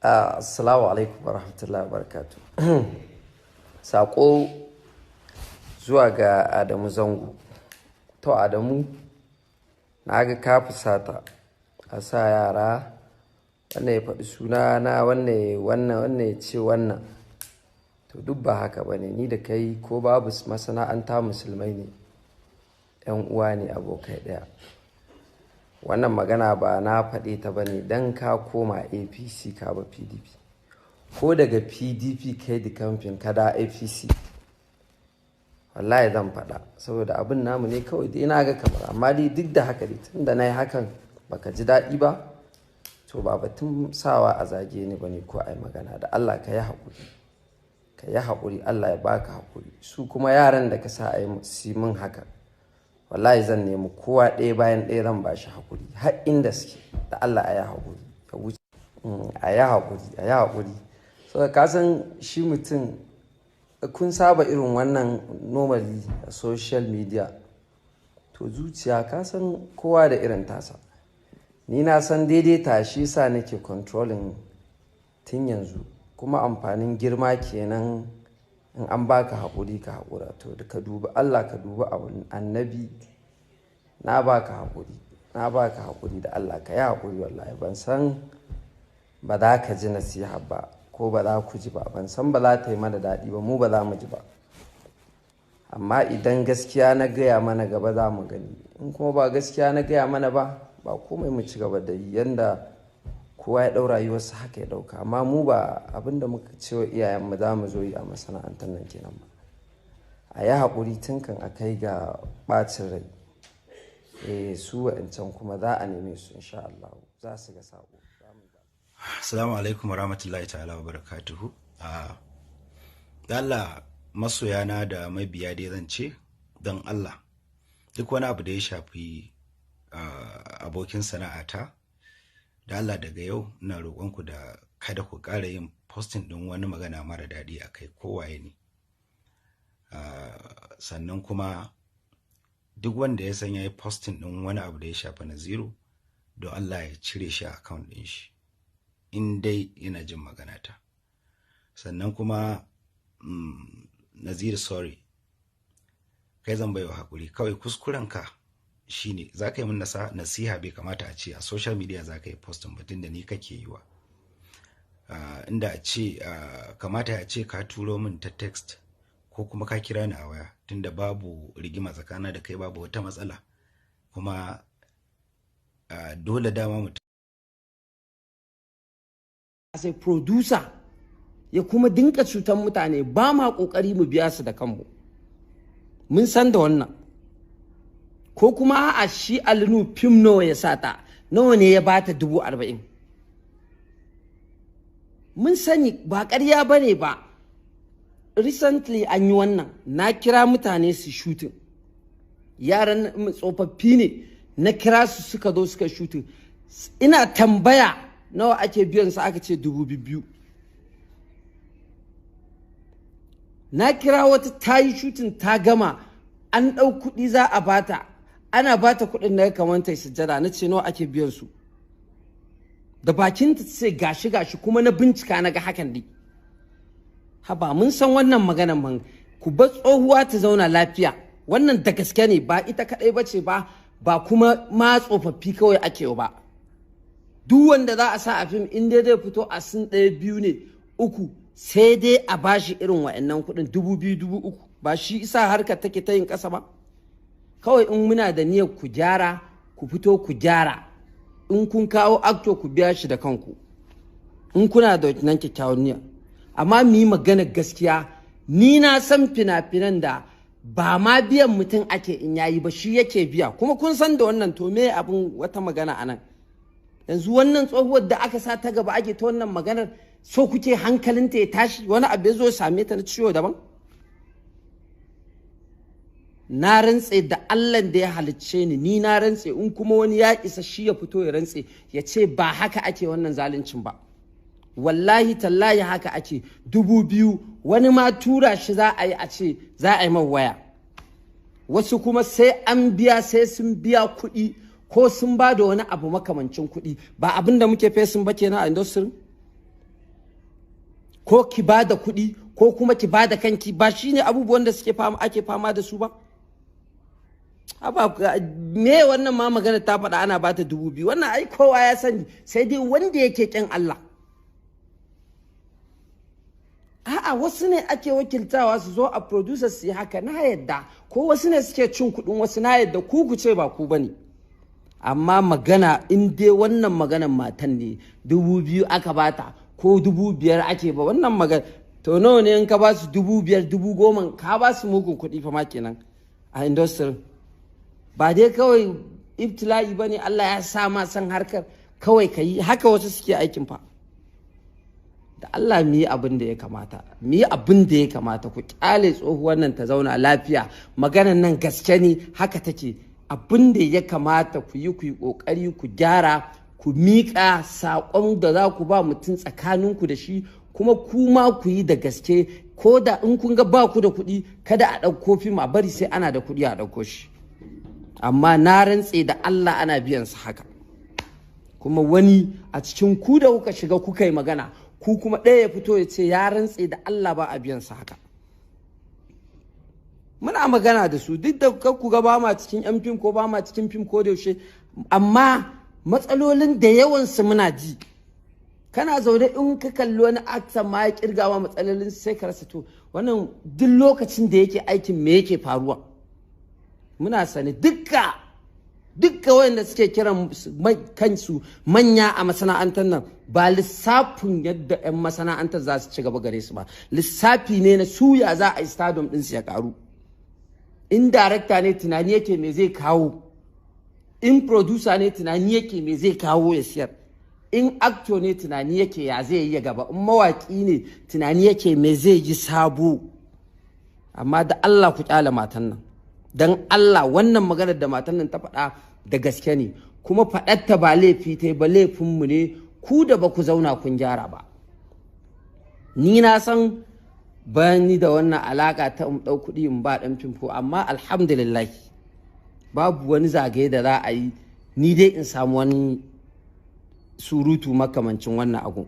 Assalamu alaikum warahmatullahi wabarakatuh. Sako zuwa ga Adamu Zango. To Adamu, na ga ka fusata a sa yara wannan ya faɗi suna na wannan ya ce wannan. To duk ba haka bane, ni da kai ko babu masana'anta musulmai ne, 'yan uwa ne, abokai ɗaya. Wannan magana ba na faɗe ta bane dan ka koma APC ka ba PDP, ko daga PDP kai da kamfin ka da APC, wallahi zan faɗa, saboda abin namu ne kawai dai na ga kamar. Amma dai duk da haka dai tunda na yi hakan baka ji daɗi ba, to ba batun sawa a zage ni bane ko ai magana. Da Allah ka yi haƙuri, ka yi haƙuri, Allah ya baka haƙuri. Su kuma yaran da ka sa a yi min haka, wallahi zan nemi kowa ɗaya bayan ɗaya zan ba shi haƙuri har inda suke. Da Allah a yi haƙuri, ka wuce. A yi haƙuri. Saboda ka san shi mutum, kun saba irin wannan normally a social media, to zuciya ka san kowa da irin tasa. Ni na san daidaita, shi sa nake controlling tun yanzu. Kuma amfanin girma kenan, in an baka haƙuri ka haƙura. To ka dubi Allah, ka dubi annabi, na baka haƙuri da Allah ka yi haƙuri. Wallahi ban san ba za ka ji nasiha ba ko ba za ku ji ba, ban san ba za ta yi mana daɗi ba, mu ba za mu ji ba. Amma idan gaskiya na gaya mana gaba za mu gani, in kuma ba gaskiya na gaya mana ba komai, mu ci gaba da yi yanda kowa ya ɗau rayuwarsa haka ya ɗauka. Amma mu ba abinda muka ce wa iyayenmu za mu zo yi a masana'antar nan kenan ba. A yi haƙuri tun kan a kai ga ɓacin rai. Su wa'ancan kuma za a neme su insha Allah, za su ga saƙo. Assalamu alaikum warahmatullahi ta'ala wabarakatuhu. Da Allah masoyana da mabiya dai zan ce, don Allah duk wani abu da ya shafi abokin sana'ata, da Allah daga yau ina roƙonku da kada ku ƙara yin posting ɗin wani magana mara daɗi a kai kowaye ne. Sannan kuma duk wanda ya san ya yi posting ɗin wani abu da ya shafi Naziru, don Allah ya cire shi a account ɗin shi, in dai yana jin maganata. Sannan kuma Naziru, sorry, kai zan baiwa haƙuri. Kawai kuskurenka shine za ka yi min nasiha, bai kamata a ce a social media za ka yi postin batun da ni kake yi wa. Inda a ce kamata a ce ka turo min ta text ko kuma ka kira ni a waya, tunda babu rigima tsakana da kai, babu wata matsala. Kuma dole dama mutum as a producer ya kuma dinka cutan mutane, ba ma kokari mu biya su da kanmu, mun san da wannan. Ko kuma a shi alinu fim nawa ya sata, nawa ne ya bata 40,000, mun sani ba ƙarya bane ba. Recently an yi wannan, na kira mutane su shooting, yaran tsofaffi ne na kira su suka zo suka shooting. Ina tambaya nawa ake biyan su, aka ce 2,000. Na kira wata ta yi shooting ta gama, an ɗau kuɗi za a bata, ana bata kuɗin da ya kamata ya sujjada. Na ce nawa ake biyan su, da bakin ta ce gashi kuma na bincika na ga hakan dai. Haba, mun san wannan maganan man, ku bar tsohuwa ta zauna lafiya. Wannan da gaske ne, ba ita kadai bace ba kuma ma tsofaffi kawai ake ba. Duk wanda za a sa a fim, in dai zai fito a sun 1, 2 ne 3, sai dai a bashi irin wa'annan kuɗin 2,000, 3,000. Ba shi isa harkar take ta yin ƙasa ba. Kawai in muna da niyyar ku gyara, ku fito ku gyara. In kun kawo actor, ku biya shi da kanku, in kuna da nan kyakkyawan niyya. Amma mu yi magana gaskiya, ni na san fina-finan da ba ma biyan mutum ake in yayi ba, shi yake biya. Kuma kun san da wannan, to me abin wata magana anan? Yanzu wannan tsohuwar da aka sa ta gaba ake ta wannan maganar, so kuke hankalinta ya tashi, wani abu ya zo same ta na ciwo daban? Na rantse da Allah da ya halicce ni na rantse, in kuma wani ya isa shi ya fito ya rantse ya ce ba haka ake wannan zaluncin ba. Wallahi tallahi haka ake. 2,000 wani ma tura shi za a yi, a ce za a yi man waya. Wasu kuma sai an biya, sai sun biya kuɗi ko sun ba da wani abu makamancin kuɗi. Ba abin da muke fesin ba kenan a industry. ko ki ba da kuɗi ko kuma ki ba da kanki, ba shine abubuwan da ake fama da su ba? Me wannan ma magana ta faɗa ana ba ta 2,000, wannan ai kowa ya sani, sai dai wanda yake ƙin Allah. A'a, wasu ne ake wakiltawa su zo a producers su yi haka, na yadda, ko wasu ne suke cin kuɗin wasu, na yadda, ku ce ba ku bane. Amma magana in dai wannan maganan matan ne 2,000 aka bata ko 5,000 ake ba, wannan magana to nawa ne in ka ba su 5,000 10,000 ka ba su mugun kuɗi fa ma kenan a industry. Ba dai kawai ibtila'i bane, Allah ya sa ma san harkar kawai ka yi haka, wasu suke aikin fa. Da Allah mu yi abin da ya kamata, ku kyale tsohuwar nan ta zauna lafiya. Maganan nan gaske ne, haka take. Abin da ya kamata ku yi kokari ku gyara, ku miƙa saƙon da za ku ba mutum tsakaninku da shi, kuma kuma ku yi da gaske. Ko da in kun ga ba ku da kuɗi, kada a ɗauko fim a bari sai ana da kuɗi a ɗauko shi. Amma na rantse da Allah ana biyan su haka. Kuma wani a cikin ku da kuka shiga kuka yi magana, ku kuma ɗaya ya fito ya ce ya rantse da Allah ba a biyan su haka. Muna magana da su, duk da ku ga ba ma cikin yan fim ko ba ma cikin fim ko da yaushe, amma matsalolin da yawansu muna ji. Kana zaune in ka kalli wani aksan ma ya kirgawa matsalolin sai ka rasa, to wannan duk lokacin da yake aikin me yake faruwa. Muna sani dukka wanda suke kiran kansu manya a masana'antar nan, ba lissafin yadda 'yan masana'antar za su ci gaba gare su ba, lissafi ne na suya za a yi stadium ɗinsu ya karu. In director ne tunani yake me zai kawo, in producer ne tunani yake me zai kawo ya siyar, in actor ne tunani yake ya zai yi gaba, in mawaki ne tunani yake me zai yi sabo. Amma da Allah ku kyale matan nan, dan Allah, wannan maganar da matan nan ta faɗa da gaske ne, kuma faɗarta ba laifi ta ba, laifinmu ne ku da ba ku zauna kun gyara ba. Ni na san bani da wannan alaka ta in ɗau kuɗi in ba ɗan fimfo, amma alhamdulillah babu wani zagaye da za a yi ni dai in samu wani surutu makamancin wannan abu.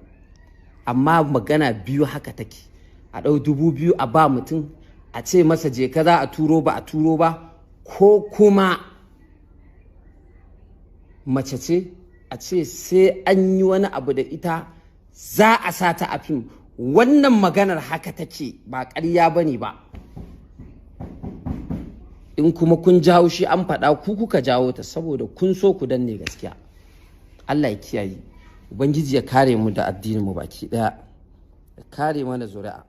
Amma magana biyu haka take, a ɗau 2,000 a ba mutum, a ce masa je ka za a turo ba a turo ba, ko kuma mace ce a ce sai an yi wani abu da ita za a sa ta a fim. Wannan maganar haka take, ba ƙarya bane ba. In kuma kun jawo shi an faɗa, ku kuka jawo ta saboda kun so ku danne gaskiya. Allah ya kiyaye, Ubangiji ya kare mu da addinin mu baki ɗaya, ya kare mana zuri'a.